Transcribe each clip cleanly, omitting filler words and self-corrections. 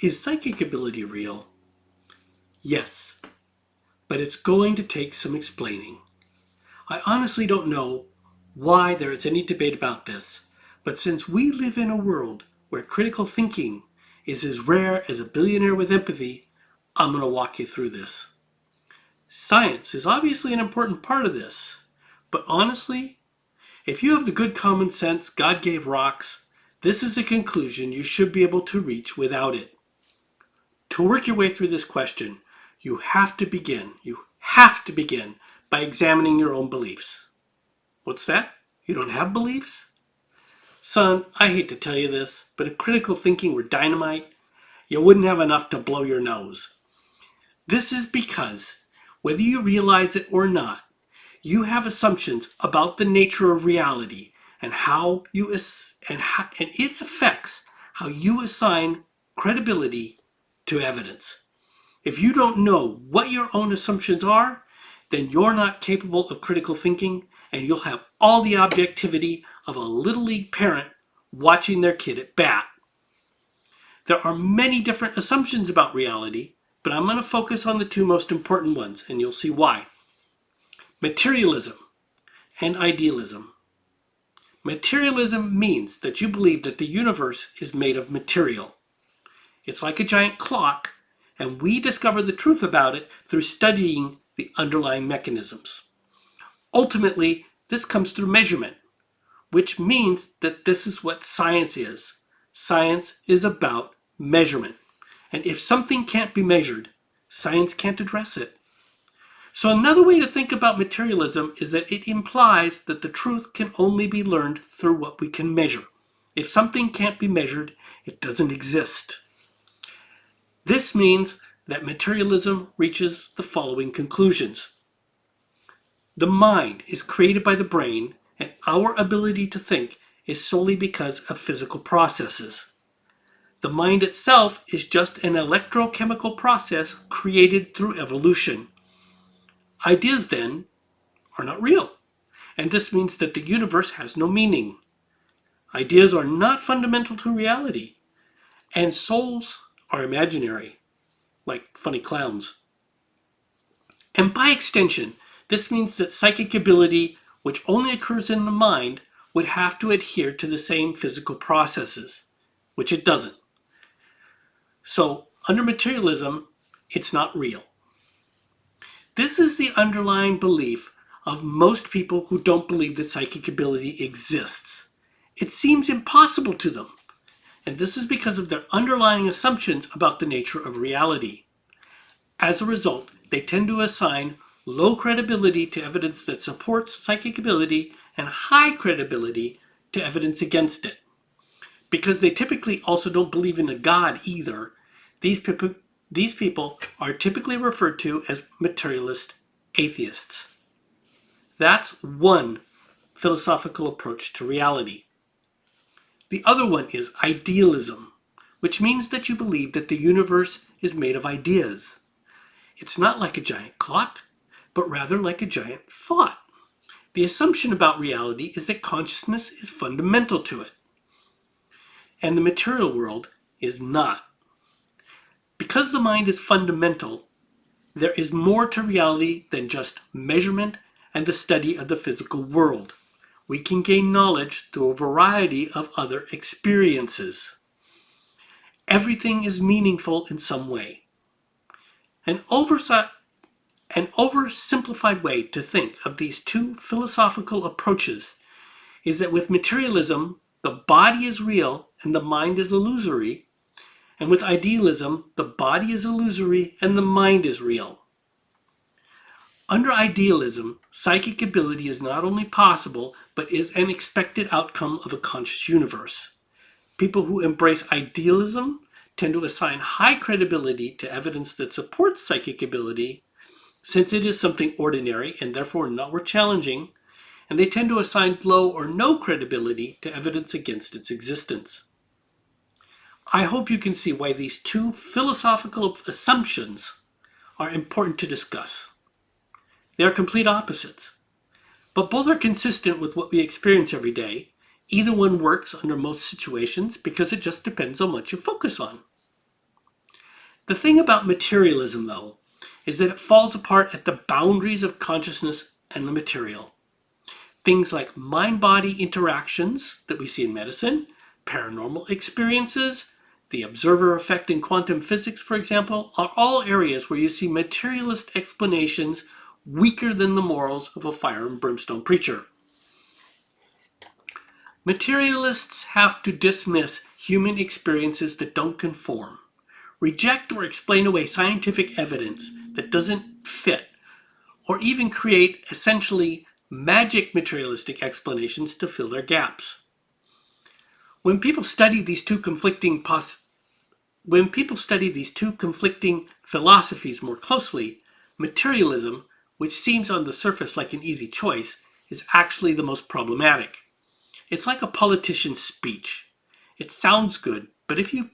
Is psychic ability real? Yes, but it's going to take some explaining. I honestly don't know why there is any debate about this, but since we live in a world where critical thinking is as rare as a billionaire with empathy, I'm going to walk you through this. Science is obviously an important part of this, but honestly, if you have the good common sense God gave rocks, this is a conclusion you should be able to reach without it. To work your way through this question, you have to begin by examining your own beliefs. What's that? You don't have beliefs? Son, I hate to tell you this, but if critical thinking were dynamite, you wouldn't have enough to blow your nose. This is because, whether you realize it or not, you have assumptions about the nature of reality and it affects how you assign credibility to evidence. If you don't know what your own assumptions are, then you're not capable of critical thinking, and you'll have all the objectivity of a little league parent watching their kid at bat. There are many different assumptions about reality, but I'm going to focus on the two most important ones, and you'll see why. Materialism and idealism. Materialism means that you believe that the universe is made of material. It's like a giant clock, and we discover the truth about it through studying the underlying mechanisms. Ultimately, this comes through measurement, which means that this is what science is. Science is about measurement. And if something can't be measured, science can't address it. So another way to think about materialism is that it implies that the truth can only be learned through what we can measure. If something can't be measured, it doesn't exist. This means that materialism reaches the following conclusions. The mind is created by the brain, and our ability to think is solely because of physical processes. The mind itself is just an electrochemical process created through evolution. Ideas, then, are not real, and this means that the universe has no meaning. Ideas are not fundamental to reality, and souls are imaginary, like funny clowns. And by extension, this means that psychic ability, which only occurs in the mind, would have to adhere to the same physical processes, which it doesn't. So, under materialism, it's not real. This is the underlying belief of most people who don't believe that psychic ability exists. It seems impossible to them, and this is because of their underlying assumptions about the nature of reality. As a result, they tend to assign low credibility to evidence that supports psychic ability and high credibility to evidence against it. Because they typically also don't believe in a God either, these people are typically referred to as materialist atheists. That's one philosophical approach to reality. The other one is idealism, which means that you believe that the universe is made of ideas. It's not like a giant clock, but rather like a giant thought. The assumption about reality is that consciousness is fundamental to it, and the material world is not. Because the mind is fundamental, there is more to reality than just measurement and the study of the physical world. We can gain knowledge through a variety of other experiences. Everything is meaningful in some way. An oversimplified way to think of these two philosophical approaches is that with materialism, the body is real and the mind is illusory, and with idealism, the body is illusory and the mind is real. Under idealism, psychic ability is not only possible, but is an expected outcome of a conscious universe. People who embrace idealism tend to assign high credibility to evidence that supports psychic ability, since it is something ordinary and therefore not worth challenging, and they tend to assign low or no credibility to evidence against its existence. I hope you can see why these two philosophical assumptions are important to discuss. They are complete opposites, but both are consistent with what we experience every day. Either one works under most situations because it just depends on what you focus on. The thing about materialism, though, is that it falls apart at the boundaries of consciousness and the material. Things like mind-body interactions that we see in medicine, paranormal experiences, the observer effect in quantum physics, for example, are all areas where you see materialist explanations weaker than the morals of a fire and brimstone preacher. Materialists have to dismiss human experiences that don't conform, reject or explain away scientific evidence that doesn't fit, or even create essentially magic materialistic explanations to fill their gaps. When people study these two conflicting philosophies more closely, materialism, which seems on the surface like an easy choice, is actually the most problematic. It's like a politician's speech. It sounds good, but if you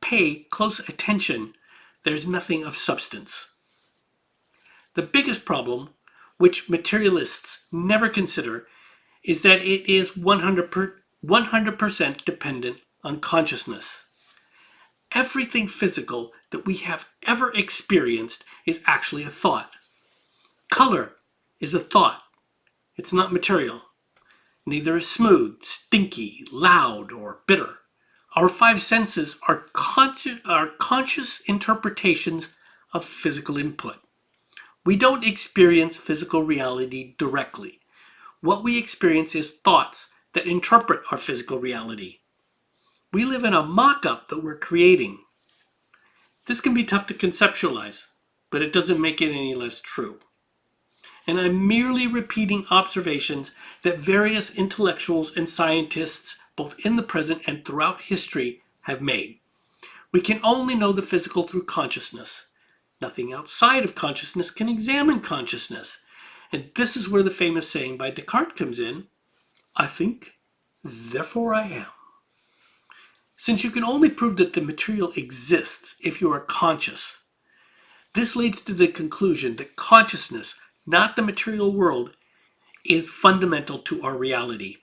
pay close attention, there's nothing of substance. The biggest problem, which materialists never consider, is that it is 100% dependent on consciousness. Everything physical that we have ever experienced is actually a thought. Color is a thought. It's not material. Neither is smooth, stinky, loud, or bitter. Our five senses are conscious interpretations of physical input. We don't experience physical reality directly. What we experience is thoughts that interpret our physical reality. We live in a mock-up that we're creating. This can be tough to conceptualize, but it doesn't make it any less true. And I'm merely repeating observations that various intellectuals and scientists, both in the present and throughout history, have made. We can only know the physical through consciousness. Nothing outside of consciousness can examine consciousness. And this is where the famous saying by Descartes comes in, I think, therefore I am. Since you can only prove that the material exists if you are conscious, this leads to the conclusion that consciousness, not the material world, is fundamental to our reality.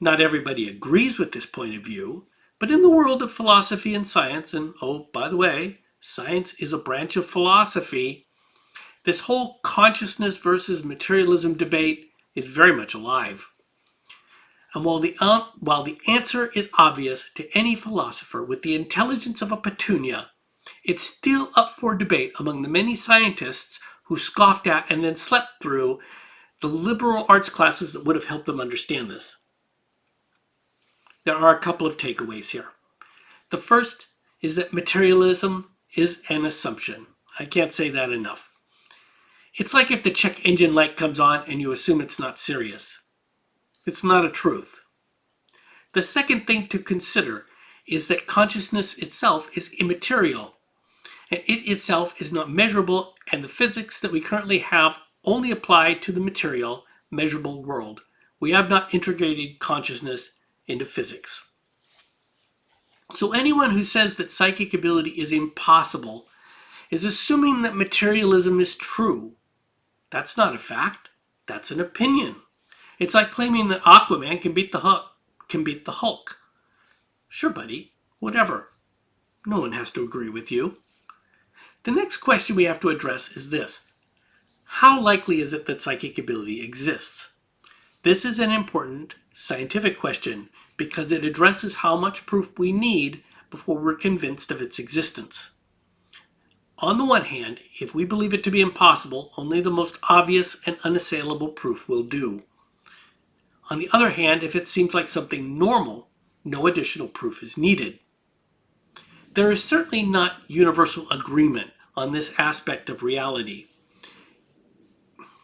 Not everybody agrees with this point of view, but in the world of philosophy and science, and oh, by the way, science is a branch of philosophy, this whole consciousness versus materialism debate is very much alive. And while the answer is obvious to any philosopher with the intelligence of a petunia, it's still up for debate among the many scientists who scoffed at and then slept through the liberal arts classes that would have helped them understand this. There are a couple of takeaways here. The first is that materialism is an assumption. I can't say that enough. It's like if the check engine light comes on and you assume it's not serious. It's not a truth. The second thing to consider is that consciousness itself is immaterial, and it itself is not measurable, and the physics that we currently have only apply to the material, measurable world. We have not integrated consciousness into physics. So anyone who says that psychic ability is impossible is assuming that materialism is true. That's not a fact. That's an opinion. It's like claiming that Aquaman can beat the Hulk. Sure, buddy. Whatever. No one has to agree with you. The next question we have to address is this. How likely is it that psychic ability exists? This is an important scientific question because it addresses how much proof we need before we're convinced of its existence. On the one hand, if we believe it to be impossible, only the most obvious and unassailable proof will do. On the other hand, if it seems like something normal, no additional proof is needed. There is certainly not universal agreement on this aspect of reality.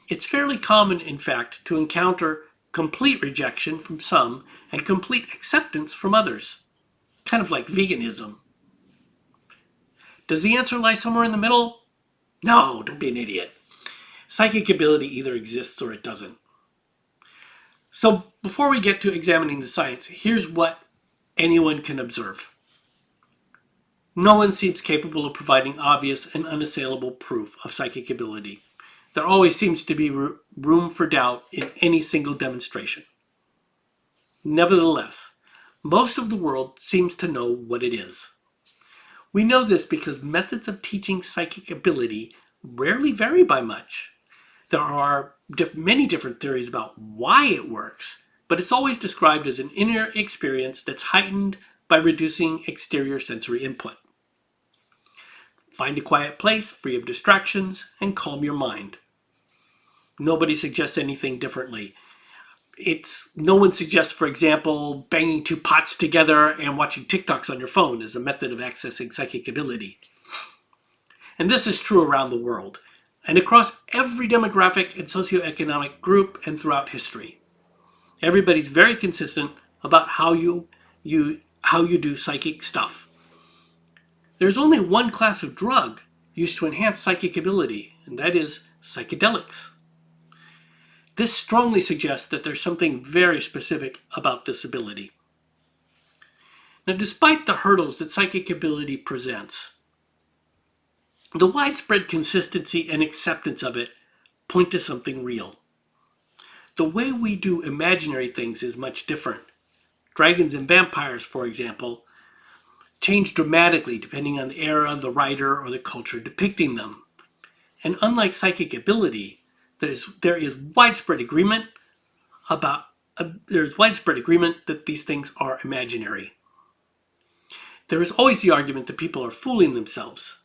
It's fairly common, in fact, to encounter complete rejection from some and complete acceptance from others, kind of like veganism. Does the answer lie somewhere in the middle? No, don't be an idiot. Psychic ability either exists or it doesn't. So before we get to examining the science, here's what anyone can observe. No one seems capable of providing obvious and unassailable proof of psychic ability. There always seems to be room for doubt in any single demonstration. Nevertheless, most of the world seems to know what it is. We know this because methods of teaching psychic ability rarely vary by much. There are many different theories about why it works, but it's always described as an inner experience that's heightened by reducing exterior sensory input. Find a quiet place, free of distractions, and calm your mind. Nobody suggests anything differently. No one suggests, for example, banging two pots together and watching TikToks on your phone as a method of accessing psychic ability. And this is true around the world, and across every demographic and socioeconomic group and throughout history. Everybody's very consistent about how you do psychic stuff. There's only one class of drug used to enhance psychic ability, and that is psychedelics. This strongly suggests that there's something very specific about this ability. Now, despite the hurdles that psychic ability presents, the widespread consistency and acceptance of it point to something real. The way we do imaginary things is much different. Dragons and vampires, for example, change dramatically depending on the era, the writer, or the culture depicting them. And unlike psychic ability, there is widespread agreement that these things are imaginary. There is always the argument that people are fooling themselves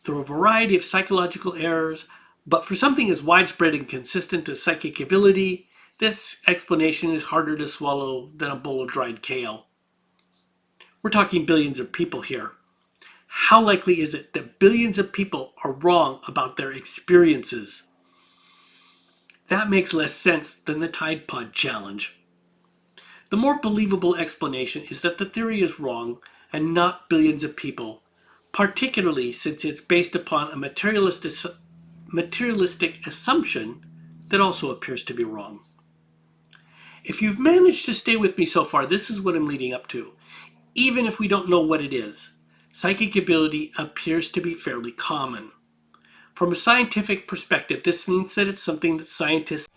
through a variety of psychological errors, but for something as widespread and consistent as psychic ability, this explanation is harder to swallow than a bowl of dried kale. We're talking billions of people here. How likely is it that billions of people are wrong about their experiences? That makes less sense than the Tide Pod challenge. The more believable explanation is that the theory is wrong and not billions of people, particularly since it's based upon a materialistic assumption that also appears to be wrong. If you've managed to stay with me so far, this is what I'm leading up to. Even if we don't know what it is, psychic ability appears to be fairly common. From a scientific perspective, this means that it's something that scientists